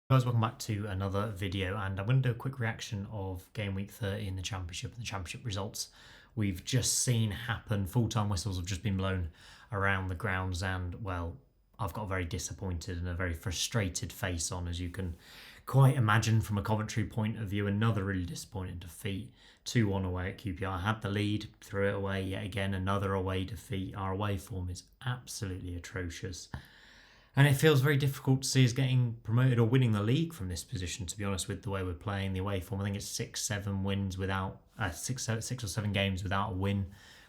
Guys, welcome back to another video, and I'm going to do a quick reaction of game week 30 in the Championship and the Championship results we've just seen happen. Full-time whistles have just been blown around the grounds, and well, I've got a very disappointed and a very frustrated face on, as you can quite imagine from a Coventry point of view. Another really disappointing defeat, 2-1 away at QPR. Had the lead, threw it away yet again, another away defeat. Our away form is absolutely atrocious. And it feels very difficult to see us getting promoted or winning the league from this position, to be honest, with the way we're playing the away form. I think it's 6-7 wins without, 6 or 7 games without a win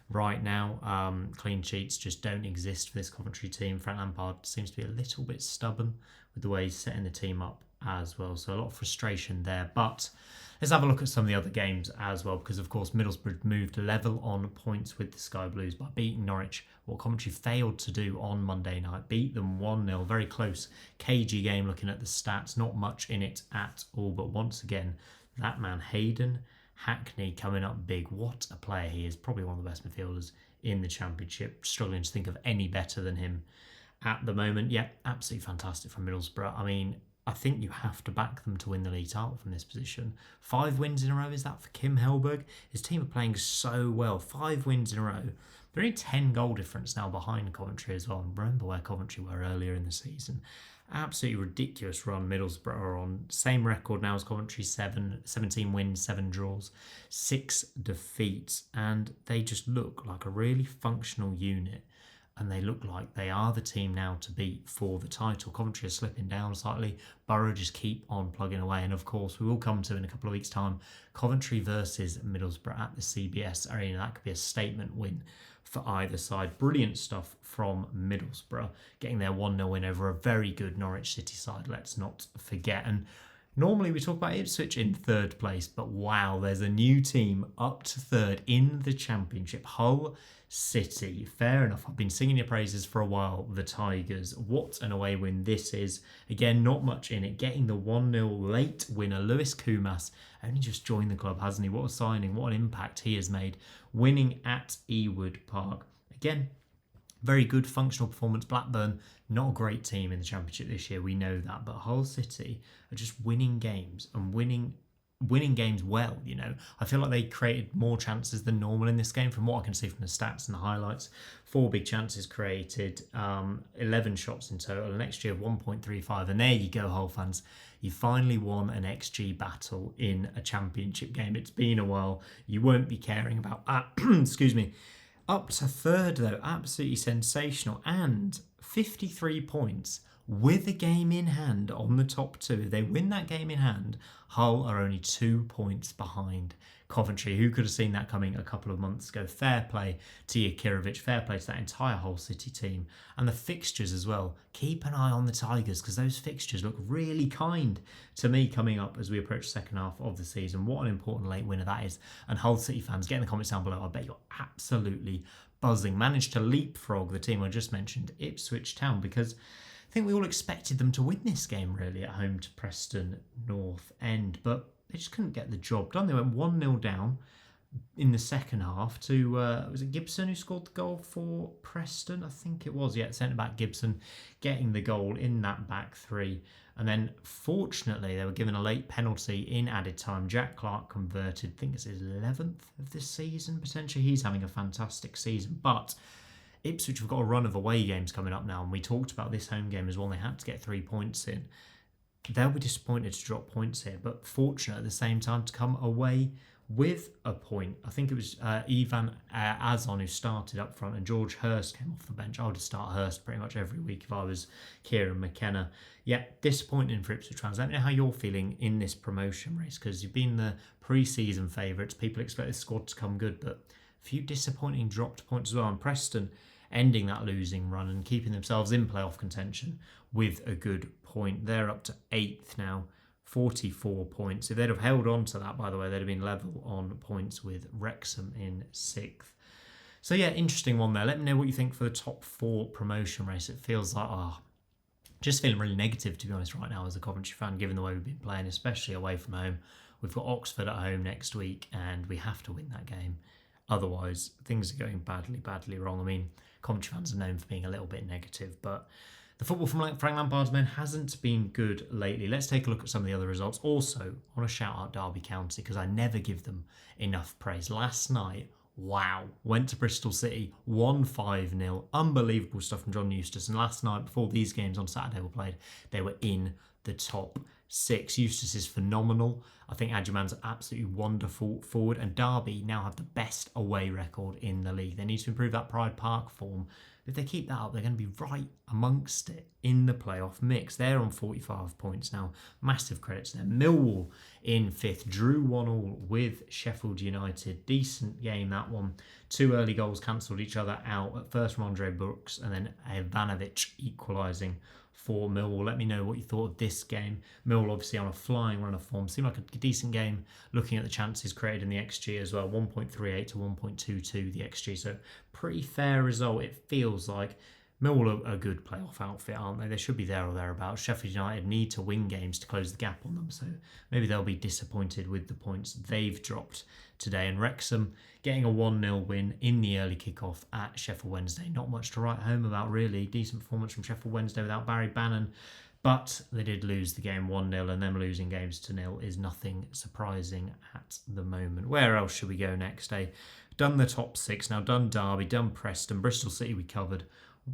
right now. Clean sheets just don't exist for this Coventry team. Fratton Park seems to be a little bit stubborn with the way he's setting the team up as well. So a lot of frustration there. But let's have a look at some of the other games as well, because of course Middlesbrough moved level on points with the Sky Blues by beating Norwich. What Coventry failed to do on Monday night, beat them 1-0. Very close, cagey game looking at the stats. Not much in it at all, but once again, that man Hayden Hackney coming up big. What a player he is. Probably one of the best midfielders in the Championship. Struggling to think of any better than him at the moment. Yeah, absolutely fantastic from Middlesbrough. I mean, I think you have to back them to win the league title from this position. 5 wins in a row, is that for Kim Helberg? His team are playing so well. 5 wins in a row. They're only 10 goal difference now behind Coventry as well. And remember where Coventry were earlier in the season. Absolutely ridiculous run. Middlesbrough are on same record now as Coventry, 17 wins, 7 draws, 6 defeats. And they just look like a really functional unit. And they look like they are the team now to beat for the title. Coventry are slipping down slightly. Boro just keep on plugging away. And of course, we will come to in a couple of weeks' time, Coventry versus Middlesbrough at the CBS Arena. That could be a statement win for either side. Brilliant stuff from Middlesbrough, getting their 1-0 win over a very good Norwich City side, let's not forget. And normally we talk about Ipswich in 3rd place, but wow, there's a new team up to 3rd in the Championship. Hull City. Fair enough. I've been singing your praises for a while. The Tigers. What an away win this is. Again, not much in it. Getting the 1-0 late winner. Lewis Kumas only just joined the club, hasn't he? What a signing. What an impact he has made. Winning at Ewood Park. Again, very good functional performance. Blackburn, not a great team in the Championship this year. We know that. But Hull City are just winning games and winning games well, you know. I feel like they created more chances than normal in this game from what I can see from the stats and the highlights. 4 big chances created, 11 shots in total, an XG of 1.35. And there you go, Hull fans. You finally won an XG battle in a Championship game. It's been a while. You won't be caring about that. Excuse me. Up to 3rd, though. Absolutely sensational. And 53 points with a game in hand on the top 2. If they win that game in hand, Hull are only 2 points behind Coventry. Who could have seen that coming a couple of months ago? Fair play to Jakirovic. Fair play to that entire Hull City team. And the fixtures as well. Keep an eye on the Tigers, because those fixtures look really kind to me coming up as we approach the second half of the season. What an important late winner that is. And Hull City fans, get in the comments down below. I bet you're absolutely buzzing. Managed to leapfrog the team I just mentioned, Ipswich Town, because I think we all expected them to win this game really at home to Preston North End, but they just couldn't get the job done. They went 1-0 down in the second half to, was it Gibson who scored the goal for Preston? I think it was, yeah, centre-back Gibson getting the goal in that back 3. And then, fortunately, they were given a late penalty in added time. Jack Clark converted, I think it's his 11th of this season, potentially. He's having a fantastic season, but Ipswich have got a run of away games coming up now, and we talked about this home game as well. They had to get 3 points in. They'll be disappointed to drop points here, but fortunate at the same time to come away with a point. I think it was Ivan Azon who started up front, and George Hurst came off the bench. I would start Hurst pretty much every week if I was Kieran McKenna. Yeah, disappointing for Ipswich fans. Let me know how you're feeling in this promotion race, because you've been the pre-season favourites. People expect this squad to come good, but a few disappointing dropped points as well. And Preston ending that losing run and keeping themselves in playoff contention with a good point. They're up to 8th now, 44 points. If they'd have held on to that, by the way, they'd have been level on points with Wrexham in 6th. So yeah, interesting one there. Let me know what you think for the top 4 promotion race. It feels like, just feeling really negative, to be honest, right now as a Coventry fan, given the way we've been playing, especially away from home. We've got Oxford at home next week, and we have to win that game. Otherwise, things are going badly wrong. I mean, Coventry fans are known for being a little bit negative, but The football from Frank Lampard's men hasn't been good lately. Let's take a look at some of the other results. Also, I want to shout out Derby County because I never give them enough praise. Last night, wow, went to Bristol City, won 5-0. Unbelievable stuff from John Eustace. And last night, before these games on Saturday were played, they were in the top 6. Eustace is phenomenal. I think Adjuman's absolutely wonderful forward. And Derby now have the best away record in the league. They need to improve that Pride Park form. If they keep that up, they're going to be right amongst it in the playoff mix. They're on 45 points now. Massive credit to them. Millwall in 5th. Drew 1-1 with Sheffield United. Decent game, that one. 2 early goals cancelled each other out. At first from Andre Brooks and then Ivanovic equalising for Millwall. Let me know what you thought of this game. Millwall obviously on a flying run of form. Seemed like a decent game looking at the chances created in the XG as well. 1.38 to 1.22 the XG. So pretty fair result. It feels like Millwall are a good playoff outfit, aren't they? They should be there or thereabouts. Sheffield United need to win games to close the gap on them. So maybe they'll be disappointed with the points they've dropped today. And Wrexham getting a 1-0 win in the early kickoff at Sheffield Wednesday. Not much to write home about, really. Decent performance from Sheffield Wednesday without Barry Bannon. But they did lose the game 1-0, and them losing games to 0 is nothing surprising at the moment. Where else should we go next, eh? Done the top 6 now. Done Derby, done Preston. Bristol City we covered.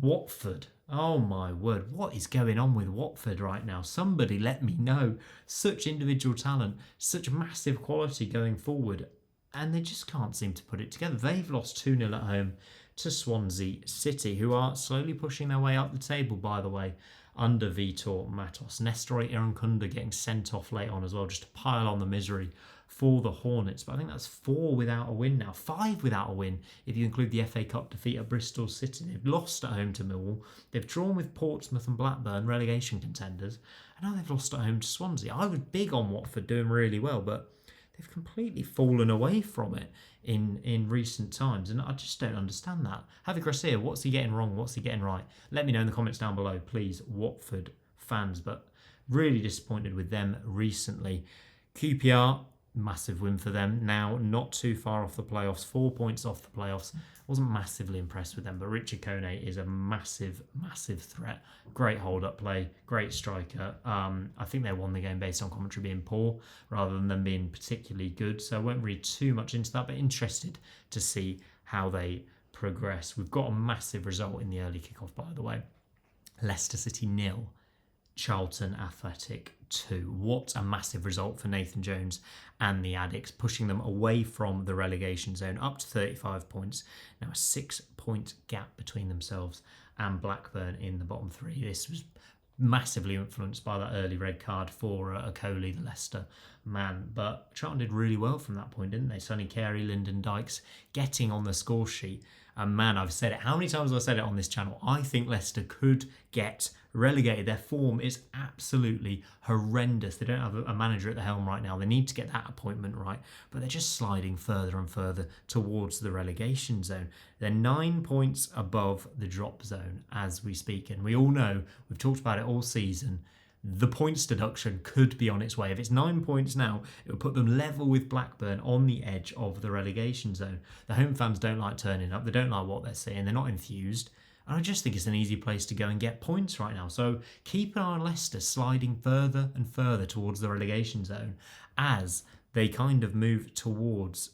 Watford. Oh my word, what is going on with Watford right now? Somebody let me know. Such individual talent, such massive quality going forward, and they just can't seem to put it together. They've lost 2-0 at home to Swansea City, who are slowly pushing their way up the table, by the way, under Vitor Matos. Nestor Irankunda getting sent off late on as well, just to pile on the misery for the Hornets. But I think that's 4 without a win now. 5 without a win if you include the FA Cup defeat at Bristol City. They've lost at home to Millwall. They've drawn with Portsmouth and Blackburn, relegation contenders. And now they've lost at home to Swansea. I was big on Watford doing really well, but they've completely fallen away from it in recent times. And I just don't understand that. Javi Gracia, what's he getting wrong? What's he getting right? Let me know in the comments down below, please, Watford fans. But really disappointed with them recently. QPR, massive win for them. Now not too far off the playoffs, 4 points off the playoffs. Wasn't massively impressed with them, but Richard Kone is a massive threat. Great hold-up play, great striker. I think they won the game based on Coventry being poor rather than them being particularly good. So I won't read too much into that, but interested to see how they progress. We've got a massive result in the early kickoff, by the way. Leicester City 0. Charlton Athletic 2. What a massive result for Nathan Jones and the Addicts, pushing them away from the relegation zone up to 35 points. Now a 6-point gap between themselves and Blackburn in the bottom 3. This was massively influenced by that early red card for Okoli, the Leicester man. But Charlton did really well from that point, didn't they? Sonny Carey, Lyndon Dykes getting on the score sheet. And man, I've said it. How many times have I said it on this channel? I think Leicester could get relegated. Their form is absolutely horrendous. They don't have a manager at the helm right now. They need to get that appointment right. But they're just sliding further and further towards the relegation zone. They're 9 points above the drop zone as we speak. And we all know, we've talked about it all season, the points deduction could be on its way. If it's 9 points now, it would put them level with Blackburn on the edge of the relegation zone. The home fans don't like turning up. They don't like what they're seeing. They're not enthused. And I just think it's an easy place to go and get points right now. So keep an eye on Leicester sliding further and further towards the relegation zone as they kind of move towards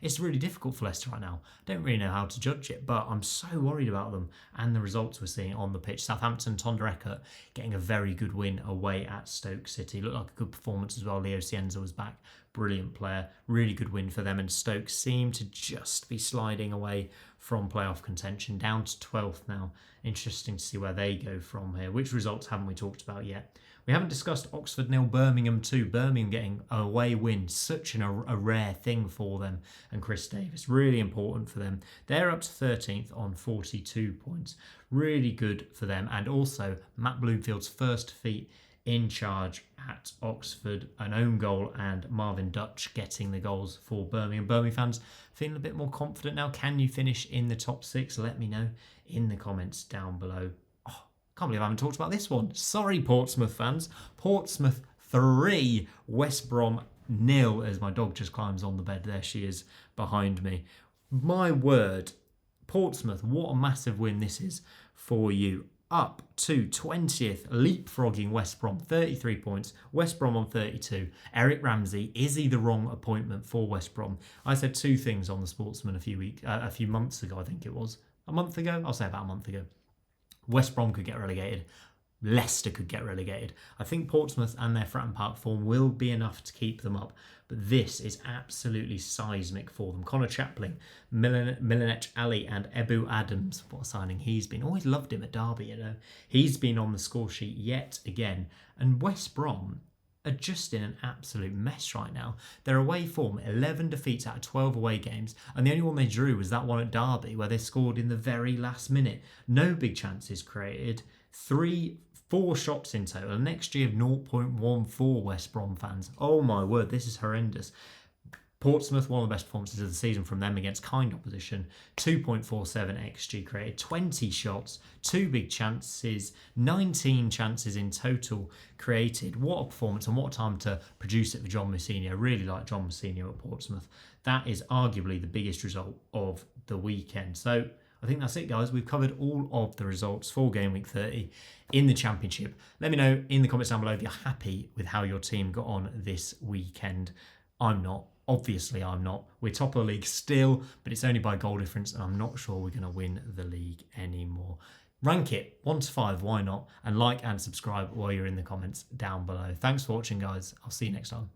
it's really difficult for Leicester right now. I don't really know how to judge it, but I'm so worried about them and the results we're seeing on the pitch. Southampton, Tonda Eckert getting a very good win away at Stoke City. Looked like a good performance as well. Leo Cienza was back. Brilliant player. Really good win for them. And Stoke seem to just be sliding away from playoff contention. Down to 12th now. Interesting to see where they go from here. Which results haven't we talked about yet? We haven't discussed Oxford 0, Birmingham 2. Birmingham getting a away win. Such a rare thing for them. And Chris Davis, really important for them. They're up to 13th on 42 points. Really good for them. And also Matt Bloomfield's first defeat in charge at Oxford. An own goal and Marvin Dutch getting the goals for Birmingham. Birmingham fans feeling a bit more confident now. Can you finish in the top 6? Let me know in the comments down below. Can't believe I haven't talked about this one. Sorry, Portsmouth fans. Portsmouth 3, West Brom 0, as my dog just climbs on the bed. There she is behind me. My word, Portsmouth, what a massive win this is for you. up to 20th, leapfrogging West Brom, 33 points. West Brom on 32. Eric Ramsey, is he the wrong appointment for West Brom? I said two things on the Sportsman a few months ago, I think it was. A month ago? I'll say about a month ago. West Brom could get relegated. Leicester could get relegated. I think Portsmouth and their Fratton Park form will be enough to keep them up, but this is absolutely seismic for them. Connor Chaplin, Milanech Ali and Ebu Adams, what a signing he's been. Always loved him at Derby, you know. He's been on the score sheet yet again. And West Brom are just in an absolute mess right now. Their away form, 11 defeats out of 12 away games, and the only one they drew was that one at Derby where they scored in the very last minute. No big chances created. 4 shots in total, an XG of 0.14 West Brom fans. Oh my word, this is horrendous. Portsmouth, one of the best performances of the season from them against kind opposition. 2.47 XG created, 20 shots, 2 big chances, 19 chances in total created. What a performance and what a time to produce it for John Mousinho. I really like John Mousinho at Portsmouth. That is arguably the biggest result of the weekend. So I think that's it, guys. We've covered all of the results for Game Week 30 in the Championship. Let me know in the comments down below if you're happy with how your team got on this weekend. I'm not. Obviously, I'm not. We're top of the league still, but it's only by goal difference, and I'm not sure we're going to win the league anymore. Rank it 1 to 5, why not? And like and subscribe while you're in the comments down below. Thanks for watching, guys. I'll see you next time.